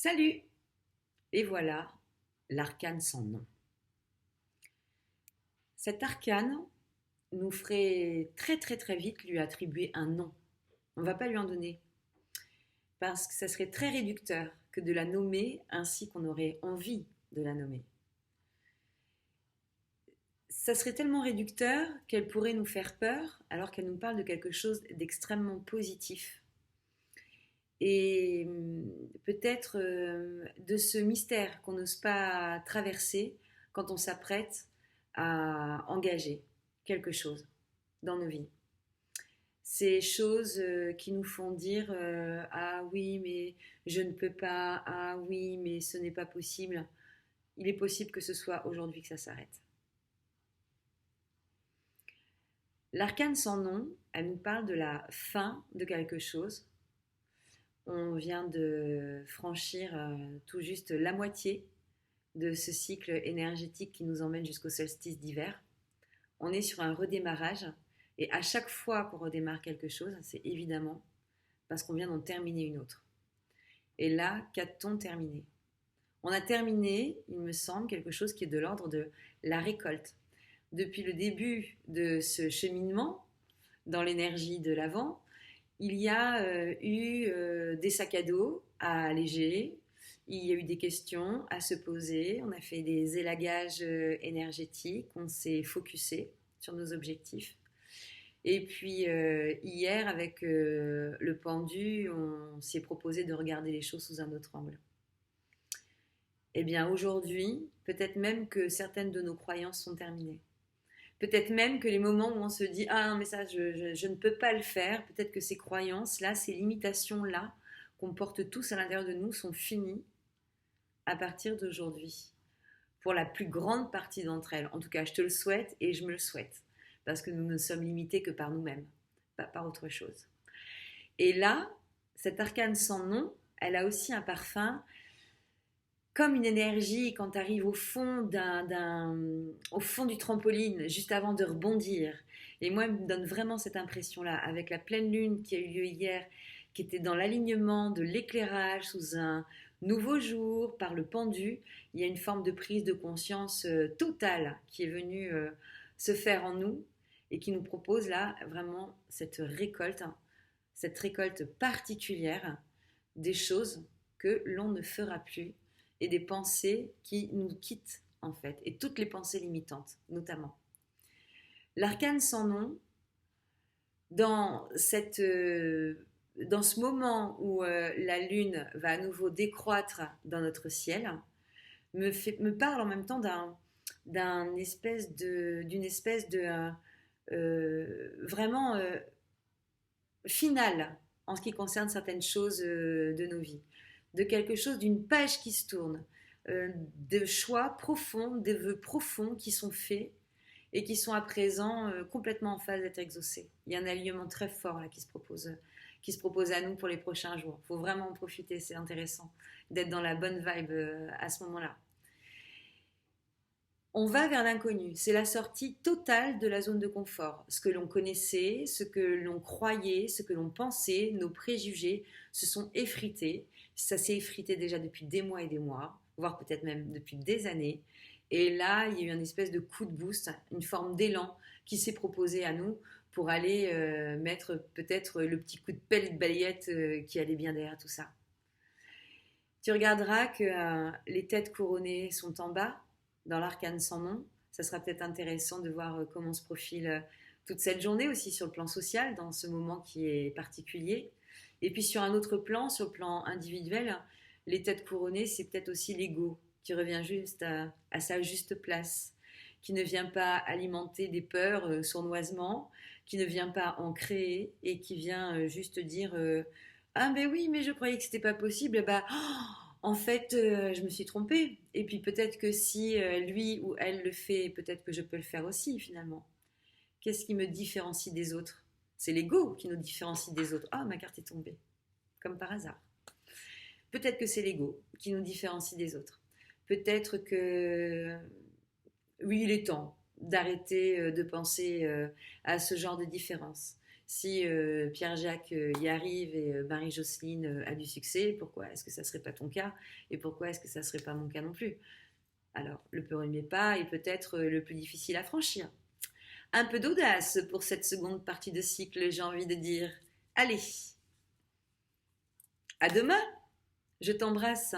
Salut! Et voilà l'arcane sans nom. Cet arcane nous ferait très très très vite lui attribuer un nom. On ne va pas lui en donner parce que ça serait très réducteur que de la nommer ainsi qu'on aurait envie de la nommer. Ça serait tellement réducteur qu'elle pourrait nous faire peur alors qu'elle nous parle de quelque chose d'extrêmement positif. Et peut-être de ce mystère qu'on n'ose pas traverser quand on s'apprête à engager quelque chose dans nos vies. Ces choses qui nous font dire ah oui mais je ne peux pas, ah oui mais ce n'est pas possible. Il est possible que ce soit aujourd'hui que ça s'arrête. L'arcane sans nom, elle nous parle de la fin de quelque chose. On vient de franchir tout juste la moitié de ce cycle énergétique qui nous emmène jusqu'au solstice d'hiver. On est sur un redémarrage et à chaque fois qu'on redémarre quelque chose, c'est évidemment parce qu'on vient d'en terminer une autre. Et là, qu'a-t-on terminé? On a terminé, il me semble, quelque chose qui est de l'ordre de la récolte. Depuis le début de ce cheminement dans l'énergie de l'avant, il y a eu des sacs à dos à alléger, il y a eu des questions à se poser, on a fait des élagages énergétiques, on s'est focusé sur nos objectifs. Et puis hier, avec le pendu, on s'est proposé de regarder les choses sous un autre angle. Eh bien aujourd'hui, peut-être même que certaines de nos croyances sont terminées. Peut-être même que les moments où on se dit ah mais ça je ne peux pas le faire, peut-être que ces croyances-là, ces limitations-là qu'on porte tous à l'intérieur de nous sont finies à partir d'aujourd'hui. Pour la plus grande partie d'entre elles. En tout cas, je te le souhaite et je me le souhaite. Parce que nous ne sommes limités que par nous-mêmes, pas par autre chose. Et là, cette arcane sans nom, elle a aussi un parfum comme une énergie quand tu arrives au fond du trampoline, juste avant de rebondir. Et moi, elle me donne vraiment cette impression-là, avec la pleine lune qui a eu lieu hier, qui était dans l'alignement de l'éclairage sous un nouveau jour par le pendu. Il y a une forme de prise de conscience totale qui est venue se faire en nous et qui nous propose là vraiment cette récolte particulière des choses que l'on ne fera plus et des pensées qui nous quittent en fait, et toutes les pensées limitantes notamment. L'arcane sans nom, dans ce moment où la lune va à nouveau décroître dans notre ciel, me parle en même temps d'une espèce de vraiment finale en ce qui concerne certaines choses de nos vies, de quelque chose, d'une page qui se tourne, de choix profonds, des vœux profonds qui sont faits et qui sont à présent complètement en phase d'être exaucés. Il y a un alignement très fort là qui se propose à nous pour les prochains jours. Il faut vraiment en profiter, c'est intéressant d'être dans la bonne vibe à ce moment-là. On va vers l'inconnu, c'est la sortie totale de la zone de confort. Ce que l'on connaissait, ce que l'on croyait, ce que l'on pensait, nos préjugés se sont effrités. Ça s'est effrité déjà depuis des mois et des mois, voire peut-être même depuis des années. Et là, il y a eu une espèce de coup de boost, une forme d'élan qui s'est proposé à nous pour aller mettre peut-être le petit coup de pelle et de balayette qui allait bien derrière tout ça. Tu regarderas que les têtes couronnées sont en bas, dans l'arcane sans nom. Ça sera peut-être intéressant de voir comment se profile toute cette journée aussi sur le plan social, dans ce moment qui est particulier. Et puis sur un autre plan, sur le plan individuel, les têtes couronnées, c'est peut-être aussi l'ego qui revient juste à sa juste place, qui ne vient pas alimenter des peurs sournoisement, qui ne vient pas en créer et qui vient juste dire ah ben oui, mais je croyais que c'était pas possible, bah en fait, je me suis trompée. Et puis peut-être que si lui ou elle le fait, peut-être que je peux le faire aussi finalement. Qu'est-ce qui me différencie des autres? C'est l'ego qui nous différencie des autres. Ah, ma carte est tombée, comme par hasard. Peut-être que c'est l'ego qui nous différencie des autres. Peut-être que, oui, il est temps d'arrêter de penser à ce genre de différence. Si Pierre-Jacques y arrive et Marie-Jocelyne a du succès, pourquoi est-ce que ça ne serait pas ton cas? Et pourquoi est-ce que ça ne serait pas mon cas non plus? Alors, le premier pas est peut-être le plus difficile à franchir. Un peu d'audace pour cette seconde partie de cycle, j'ai envie de dire. Allez, à demain, je t'embrasse.